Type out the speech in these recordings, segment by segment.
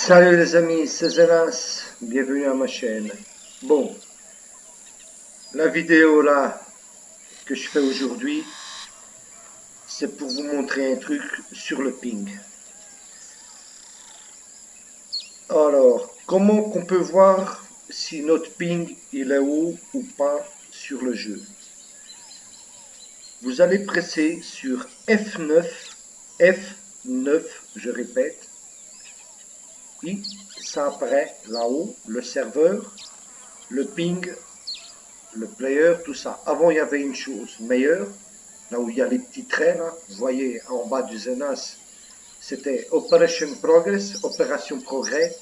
Salut les amis, c'est Zenas, bienvenue à ma chaîne. Bon, la vidéo là que je fais aujourd'hui, c'est pour vous montrer un truc sur le ping. Alors, comment qu'on peut voir si notre ping il est haut ou pas sur le jeu? Vous allez presser sur F9, je répète, et ça apparaît là-haut, le serveur, le ping, le player, tout ça. Avant, il y avait une chose meilleure, là où il y a les petits traits, là, vous voyez en bas du Zenas, c'était Operation Progress, Opération Progrès,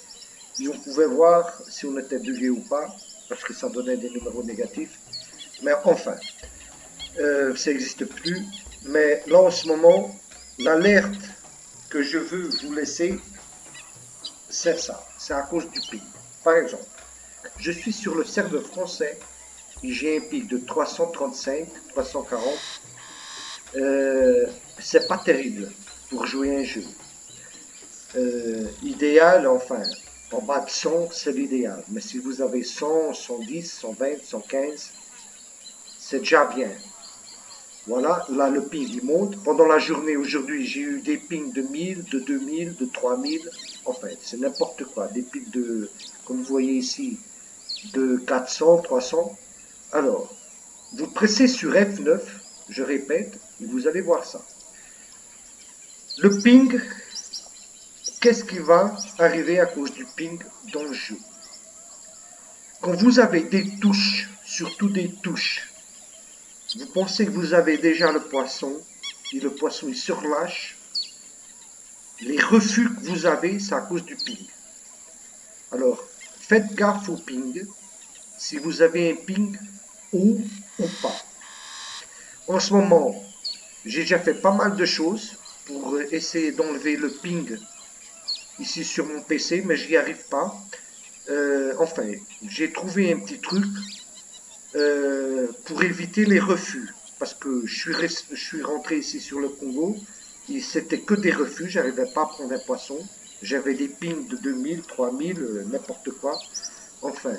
et on pouvait voir si on était bugué ou pas, parce que ça donnait des numéros négatifs. Mais enfin, ça n'existe plus. Mais là, en ce moment, l'alerte que je veux vous laisser, c'est ça, c'est à cause du ping. Par exemple, je suis sur le serveur français, et j'ai un ping de 335, 340. C'est pas terrible pour jouer un jeu. Idéal, enfin, en bas de 100, c'est l'idéal. Mais si vous avez 100, 110, 120, 115, c'est déjà bien. Voilà, là le ping il monte. Pendant la journée aujourd'hui, j'ai eu des pings de 1000, de 2000, de 3000. En fait, c'est n'importe quoi. Des pings de, comme vous voyez ici, de 400, 300. Alors, vous pressez sur F9, je répète, et vous allez voir ça. Le ping, qu'est-ce qui va arriver à cause du ping dans le jeu? Quand vous avez des touches, surtout des touches, vous pensez que vous avez déjà le poisson, et le poisson il surlâche, les refus que vous avez, c'est à cause du ping. Alors, faites gaffe au ping, si vous avez un ping haut ou pas. En ce moment, j'ai déjà fait pas mal de choses pour essayer d'enlever le ping ici sur mon PC, mais je n'y arrive pas. Enfin, j'ai trouvé un petit truc pour éviter les refus, parce que je suis rentré ici sur le Congo, et c'était que des refus, j'arrivais pas à prendre un poisson, j'avais des pings de 2000, 3000, n'importe quoi. Enfin,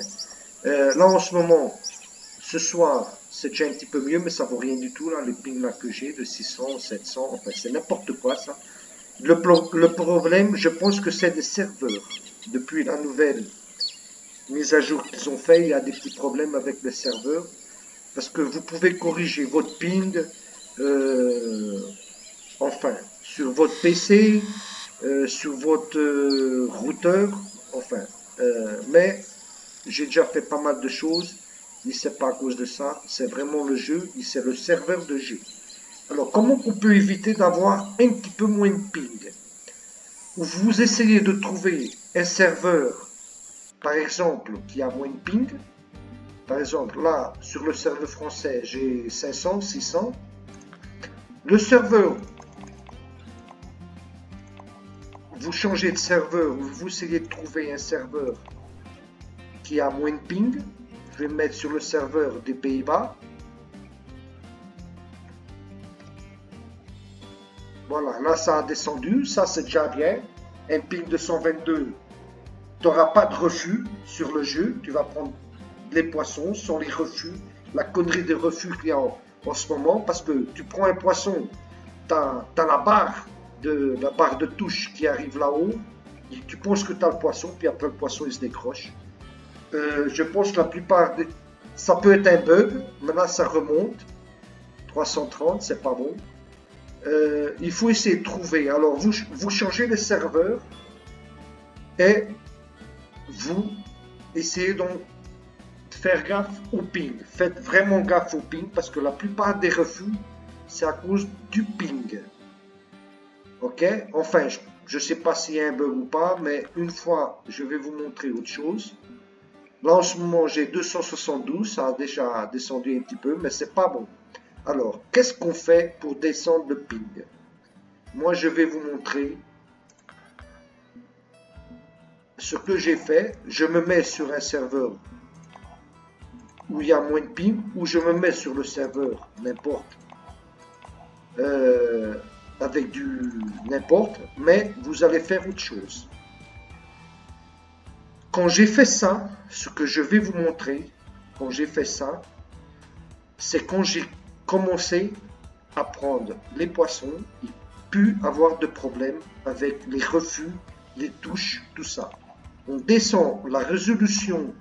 là en ce moment, ce soir, c'est déjà un petit peu mieux, mais ça vaut rien du tout, là, les pings là que j'ai, de 600, 700, enfin c'est n'importe quoi ça. Le problème, je pense que c'est des serveurs. Depuis la nouvelle mise à jour qu'ils ont fait, il y a des petits problèmes avec les serveurs. Parce que vous pouvez corriger votre ping, enfin, sur votre PC, sur votre routeur, enfin. Mais j'ai déjà fait pas mal de choses. Et c'est pas à cause de ça, c'est vraiment le jeu, et c'est le serveur de jeu. Alors, comment on peut éviter d'avoir un petit peu moins de ping? Vous essayez de trouver un serveur, par exemple, qui a moins de ping. Par exemple, là, sur le serveur français, j'ai 500, 600. Le serveur, vous changez de serveur, vous essayez de trouver un serveur qui a moins de ping. Je vais me mettre sur le serveur des Pays-Bas. Voilà, là ça a descendu, ça c'est déjà bien. Un ping de 122, tu n'auras pas de refus sur le jeu, tu vas prendre les poissons sans les refus, la connerie des refus qu'il y a en ce moment, parce que tu prends un poisson, tu as la barre de touche qui arrive là-haut, et tu penses que tu as le poisson, puis après le poisson il se décroche. Je pense que la plupart des... Ça peut être un bug, mais là ça remonte. 330, c'est pas bon. Il faut essayer de trouver. Alors vous changez les serveurs et vous essayez donc de faire gaffe au ping. Faites vraiment gaffe au ping parce que la plupart des refus, c'est à cause du ping. Ok? Enfin, je ne sais pas s'il y a un bug ou pas, mais une fois, je vais vous montrer autre chose. Là, en ce moment, j'ai 272, ça a déjà descendu un petit peu, mais c'est pas bon. Alors, qu'est-ce qu'on fait pour descendre le ping? Moi, je vais vous montrer ce que j'ai fait. Je me mets sur un serveur où il y a moins de ping, ou je me mets sur le serveur, n'importe, avec du n'importe, mais vous allez faire autre chose. Quand j'ai fait ça, ce que je vais vous montrer, quand j'ai fait ça, c'est quand j'ai commencé à prendre les poissons, il pu avoir de problèmes avec les refus, les touches, tout ça. On descend la résolution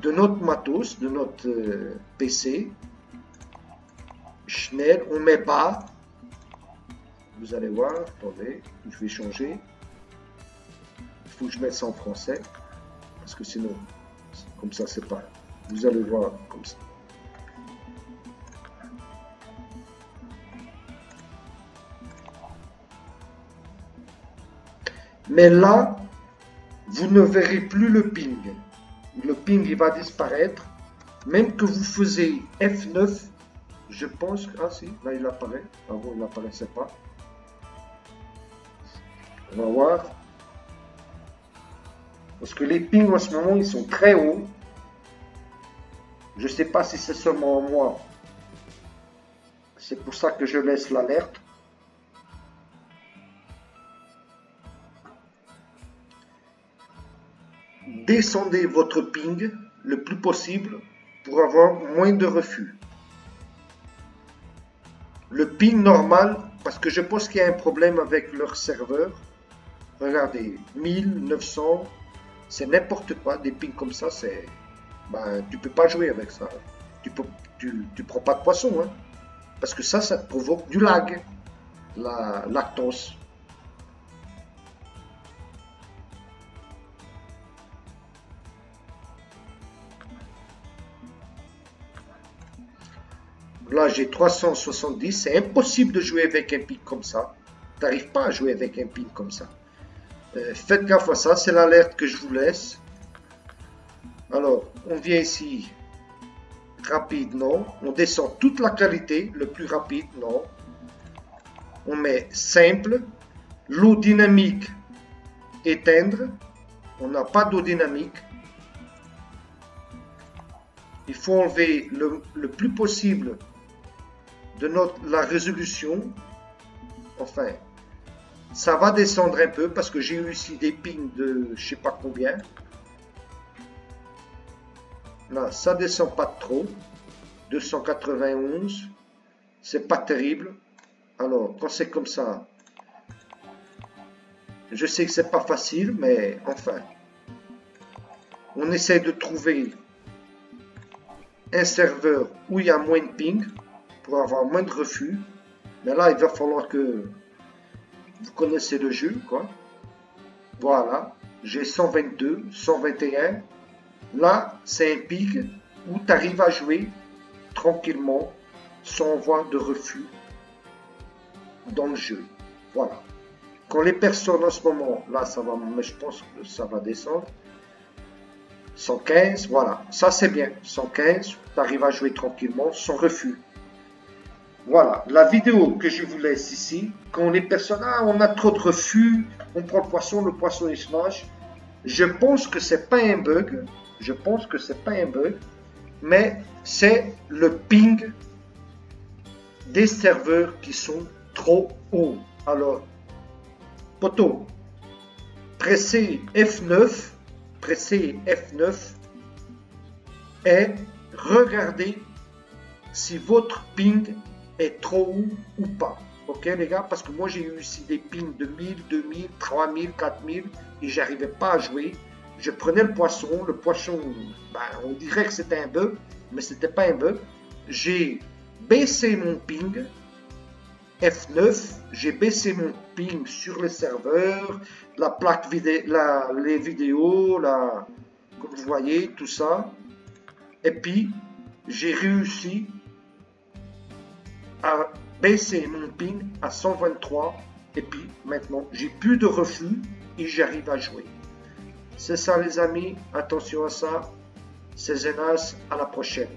de notre matos, de notre PC. Schnell, on met bas. Vous allez voir, attendez, je vais changer. Il faut que je mette ça en français, parce que sinon, comme ça, c'est pas. Vous allez voir comme ça. Mais là, vous ne verrez plus le ping. Le ping, il va disparaître. Même que vous faisiez F9, je pense que... Ah si, là il apparaît. Avant, il n'apparaissait pas. On va voir. Parce que les pings en ce moment, ils sont très hauts. Je ne sais pas si c'est seulement moi. C'est pour ça que je laisse l'alerte. Descendez votre ping le plus possible pour avoir moins de refus. Le ping normal, parce que je pense qu'il y a un problème avec leur serveur. Regardez, 1900, c'est n'importe quoi. Des pings comme ça, c'est... Ben, tu peux pas jouer avec ça. Tu prends pas de poisson, hein, parce que ça te provoque du lag, la lactose. Là, j'ai 370. C'est impossible de jouer avec un ping comme ça. Tu n'arrives pas à jouer avec un ping comme ça. Faites gaffe à ça. C'est l'alerte que je vous laisse. Alors, on vient ici. Rapide, non. On descend toute la qualité. Le plus rapide, non. On met simple. L'eau dynamique, éteindre. On n'a pas d'eau dynamique. Il faut enlever le plus possible de la résolution. Enfin, ça va descendre un peu parce que j'ai eu ici des pings de je sais pas combien. Là, ça descend pas trop. 291. C'est pas terrible. Alors, quand c'est comme ça, je sais que c'est pas facile, mais enfin, on essaie de trouver un serveur où il y a moins de ping pour avoir moins de refus. Mais là, il va falloir que vous connaissez le jeu, quoi. Voilà, j'ai 122, 121. Là, c'est un ping où tu arrives à jouer tranquillement sans avoir de refus dans le jeu. Voilà. Quand les personnes en ce moment, là, ça va, mais je pense que ça va descendre. 115, voilà, ça c'est bien. 115, tu arrives à jouer tranquillement sans refus. Voilà, la vidéo que je vous laisse ici, quand les personnes, ah, on a trop de refus, on prend le poisson il se lâche. Je pense que c'est pas un bug, mais c'est le ping des serveurs qui sont trop hauts. Alors, poteau, pressez F9, et regardez si votre ping est trop haut ou pas. Ok les gars, parce que moi j'ai eu ici des pings de 1000, 2000, 3000, 4000 et j'arrivais pas à jouer. Je prenais le poisson, ben, on dirait que c'était un bug, mais c'était pas un bug. J'ai baissé mon ping F9, j'ai baissé mon ping sur le serveur, la plaque vidéo, les vidéos, comme vous voyez, tout ça. Et puis, j'ai réussi à baisser mon ping à 123. Et puis, maintenant, j'ai plus de refus et j'arrive à jouer. C'est ça les amis, attention à ça. C'est Zenas, à la prochaine.